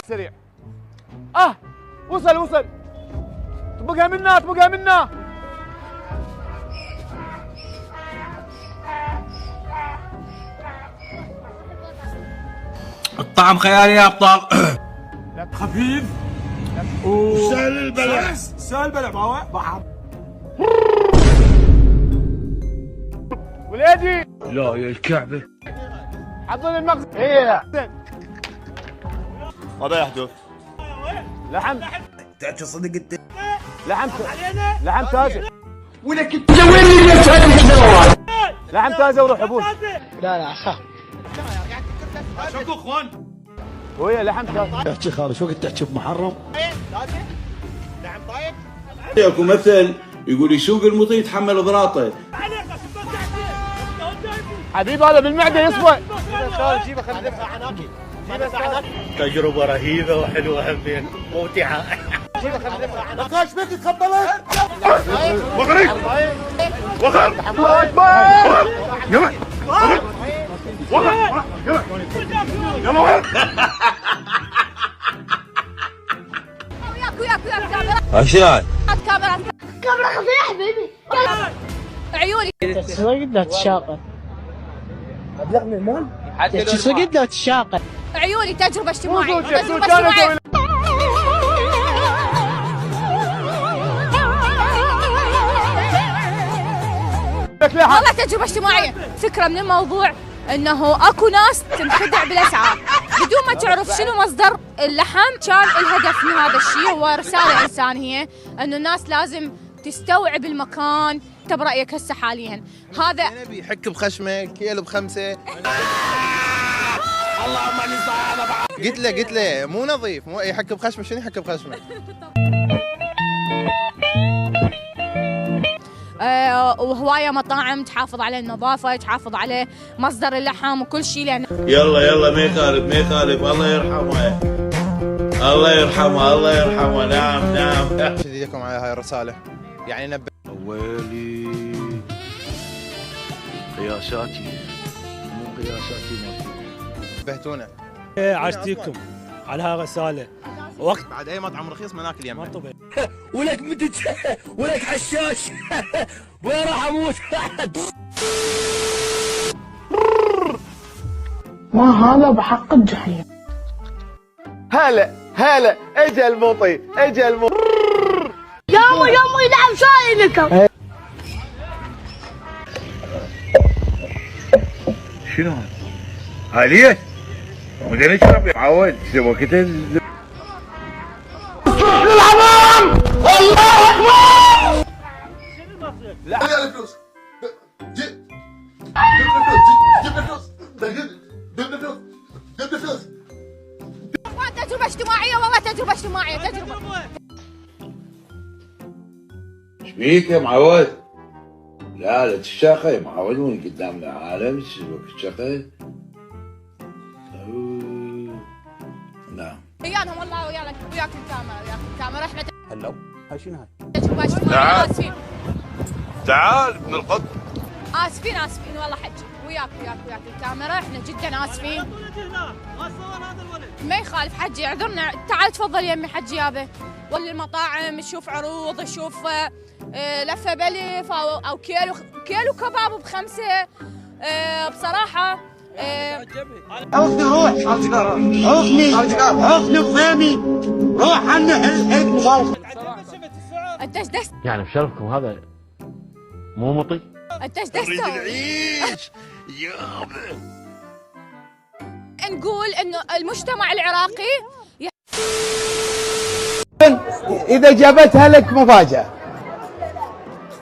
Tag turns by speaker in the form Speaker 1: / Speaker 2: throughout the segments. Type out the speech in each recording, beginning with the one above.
Speaker 1: سريع. وصل. طبقها منا.
Speaker 2: الطعم خيالي يا ابطال.
Speaker 3: خفيف
Speaker 2: وسهل البلع.
Speaker 3: سهل البلع بحر.
Speaker 1: وليدي
Speaker 2: لا يا الكعبة.
Speaker 1: حضر المخزن. ايه
Speaker 4: ماذا يحدث؟
Speaker 1: لحم
Speaker 2: صدق انت.
Speaker 1: لحم تازه.
Speaker 2: ولك انت وين اللي هذه
Speaker 1: لحم تازه وروح ابوي.
Speaker 5: لا صح.
Speaker 4: شكو اخوان.
Speaker 1: وهي لحم تازه.
Speaker 5: تحكي خالص شو قلت تحكي بمحرم؟
Speaker 4: نعم طيب.
Speaker 6: ياكو مثل يقول يسوق المطي يتحمل ضراطه.
Speaker 1: حبيب هذا بالمعده يصفى.
Speaker 4: جيبه خلينا ندفع عناكي. تجربة رهيبة وحلوة همين ممتعة. جيبه خلينا ندفع عناكي. نقاش بك تفضلت.
Speaker 6: وغريب. يلا.
Speaker 2: وياك شلون؟
Speaker 7: كاميرا خفية يا حبيبي. عيوني
Speaker 5: صدق لا تشاقر. ابلغني المال؟ صدق لا تشاقر.
Speaker 7: عيوني تجربة اجتماعية. والله تجربة اجتماعية. فكرة من الموضوع انه اكو ناس تنخدع بالاسعار بدون ما تعرف شنو مصدر اللحم. كان الهدف من هذا الشيء هو رسالة انسانية انه الناس لازم تستوعب المكان. انت برايك هسه حاليا هذا
Speaker 4: نبي يحك بخشمه كيلو بخمسة.
Speaker 2: اللهم اني صاير.
Speaker 4: قلت له مو نظيف. مو يحك بخشمه. شنو يحك بخشمه؟
Speaker 7: وهواية مطاعم تحافظ على النظافة، تحافظ على مصدر اللحم وكل شيء. لأن
Speaker 6: يلا ما يخالف الله يرحمه. نعم.
Speaker 4: شديد لكم على هاي الرسالة. يعني نبه.
Speaker 2: ويلي قياساتي مو قياساتي
Speaker 4: نبهتونا.
Speaker 3: عشتيكم على هاي الرسالة. وقت
Speaker 4: بعد اي مطعم رخيص مناكل يمه.
Speaker 2: ولك ولك حشاش. وين راح اموت؟
Speaker 5: ما هذا بحق الجحيم.
Speaker 1: هلا اجى المطي.
Speaker 7: يومي نعم شايلكم.
Speaker 6: شنو هذا؟ هاليه؟ مدري اشرب يا معود. سوى كده.
Speaker 7: تجربة اجتماعية. والله تجربة اجتماعية.
Speaker 6: ايش بيك يا معود؟ لا تشاقه يا معود. وين قدام العالم سوى تشاقه. نعم.
Speaker 7: وياهم والله وياك الكاميرا. احنا
Speaker 3: هلو هاي شنو هاي؟
Speaker 7: تجربة اجتماعية. اسفين.
Speaker 6: تعال ابن القط.
Speaker 7: اسفين والله حجي. وياك الكاميرا. احنا جدا اسفين. ما يخالف حجي اعذرنا. تعال تفضل يمي حجي يابا. ولا المطاعم تشوف عروض تشوف لفه بلف او كيلو كباب بخمسه. بصراحه
Speaker 5: عوفني روح. عوفني بفهمي. روح عني الحين.
Speaker 7: انت ايش دست؟
Speaker 8: يعني بشرفكم هذا مو مطي؟
Speaker 7: انت ايش دست؟
Speaker 2: العيش يابا.
Speaker 7: نقول انه المجتمع العراقي
Speaker 1: اذا جابتها لك مفاجأة.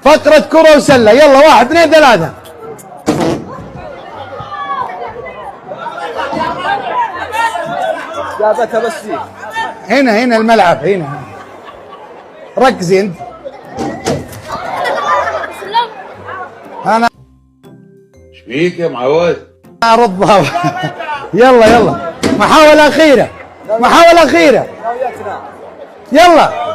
Speaker 1: فقرة كرة وسلة. يلا 1 2 3. جابتها بس هنا الملعب. هنا ركزي انت. انا
Speaker 6: ايش بيك يا معود؟
Speaker 1: ارضها. يلا محاولة أخيرة. يلا.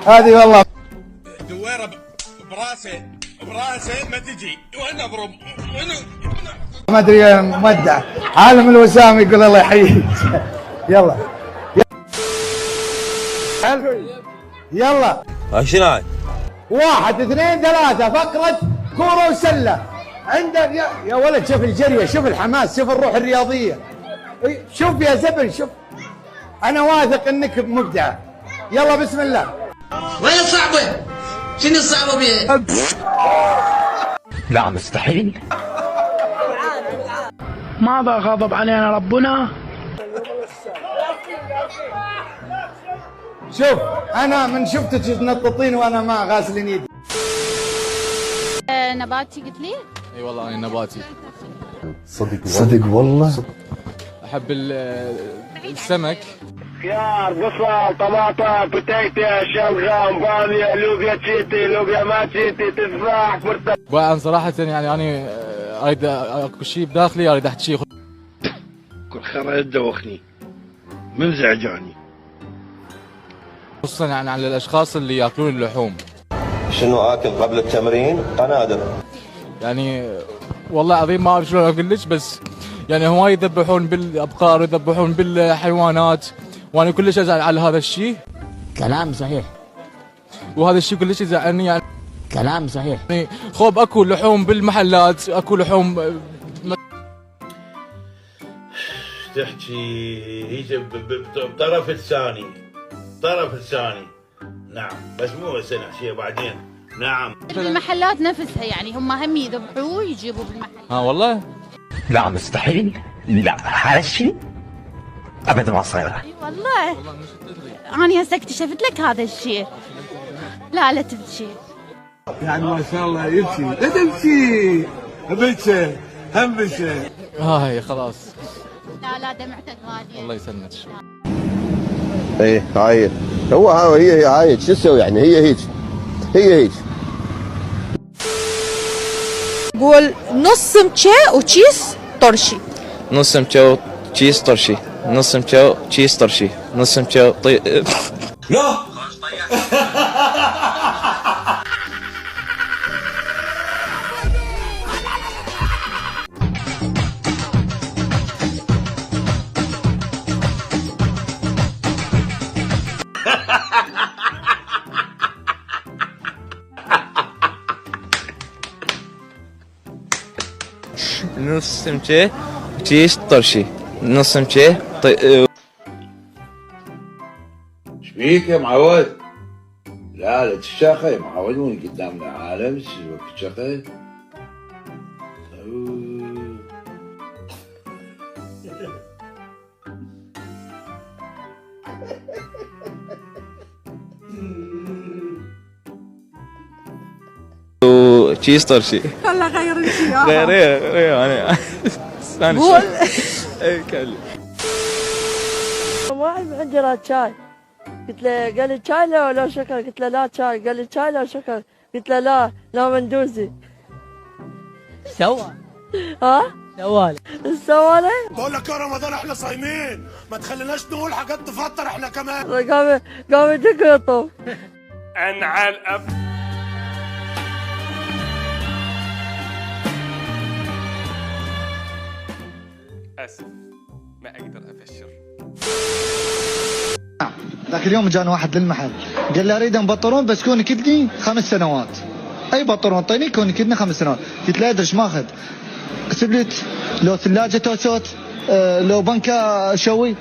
Speaker 1: هذه والله
Speaker 2: دويره براسه ما تجي وانا اضرب
Speaker 1: ما ادري مودع عالم الوسام يقول الله يحييك. يلا يلا
Speaker 2: شنو هاي؟
Speaker 1: 1 2 3 فقرة كورة وسلة. عندك يا ولد شوف الجرية، شوف الحماس، شوف الروح الرياضية، شوف يا زبل شوف. أنا واثق إنك مبدعة. يلا بسم الله.
Speaker 5: وين الصعبة؟ شنو الصعبة بيها؟
Speaker 8: لا مستحيل.
Speaker 5: ماذا غضب علينا ربنا؟
Speaker 1: شوف أنا من شفتك تنططين وأنا ما غاسلين يدي.
Speaker 7: نباتي قلت لي؟
Speaker 9: اي والله انا نباتي.
Speaker 1: صدق والله.
Speaker 9: احب السمك.
Speaker 4: خيار، بصل، طماطم، بوتيتا، شلغم، باميه، لوبيا تشيتي، لوبيا ما تشيتي، تفاح، برتقال.
Speaker 9: وانا صراحه يعني انا اريد اكو شيء بداخلي اريد احكي شيء.
Speaker 2: كل خير يدوخني منزعجاني
Speaker 9: خصوصا يعني على الاشخاص اللي ياكلون اللحوم.
Speaker 10: شنو اكل قبل التمرين؟ قنادر.
Speaker 9: يعني والله عظيم ما اعرف شلون اقول لك، بس يعني هواي يذبحون بالابقار، يذبحون بالحيوانات، وانا كلش ازعل على هذا الشيء.
Speaker 5: كلام صحيح.
Speaker 9: وهذا الشيء كلش يزعلني يعني.
Speaker 5: كلام صحيح.
Speaker 9: يعني خوب اكو لحوم بالمحلات، اكو لحوم
Speaker 6: تحكي هي بطرف الثاني، طرف الثاني. نعم بس مو هسه نحكيها بعدين. نعم
Speaker 7: بالمحلات نفسها يعني هم هم يذبحوه ويجيبوا بالمحل.
Speaker 9: والله
Speaker 8: لا مستحيل. لا هذا الشيء ابدا ما صاير.
Speaker 7: والله أنا هسه اكتشفت لك هذا الشيء. لا تبكي.
Speaker 3: يعني ما شاء الله يبكي. لا تبكي. بكي هم بكي.
Speaker 9: هاي خلاص.
Speaker 7: لا دمعتك غالية.
Speaker 9: الله يسلمك.
Speaker 10: ايه هاي هو هي هاي شو تسوي يعني؟ هي هيك
Speaker 11: قول نص مشا وتشيس طرشي.
Speaker 12: نص مشا تشيس طرشي. نص مشا تشيس طرشي. نص مشا
Speaker 2: لا
Speaker 12: نص مشا تشيس طرشي. نص مشا
Speaker 6: شبيك يا معود؟ لا تشاخي يا معود، وين قدام العالم شبك تشاخي؟
Speaker 12: تشيس طرشي.
Speaker 11: والله غير الشيء.
Speaker 12: غير انا
Speaker 11: قول.
Speaker 12: اي كلم.
Speaker 11: واحد عندي راد شاي، قلت له قال لي شاي لو شكر، قلت له لا شاي، قال لي شاي لو شكر، قلت له لا مندوزي.
Speaker 5: سوى.
Speaker 11: ها؟
Speaker 5: سوالي.
Speaker 11: سوالي؟
Speaker 2: بقول لك يا رمضان احنا صايمين، ما تخليناش نقول حاجات تفطر احنا كمان.
Speaker 11: قام يدق ويطوف.
Speaker 2: انعى الاب. اسف ما اقدر ابشر.
Speaker 13: ذاك اليوم جاني واحد للمحل قال لي اريد بطرون بس كون كدني 5 سنوات. اي بطرون طيني كون كدني 5 سنوات. قلت له ادري ايش ماخذ؟ كتب لي لو ثلاجه توسوت، لو بنكه شوي.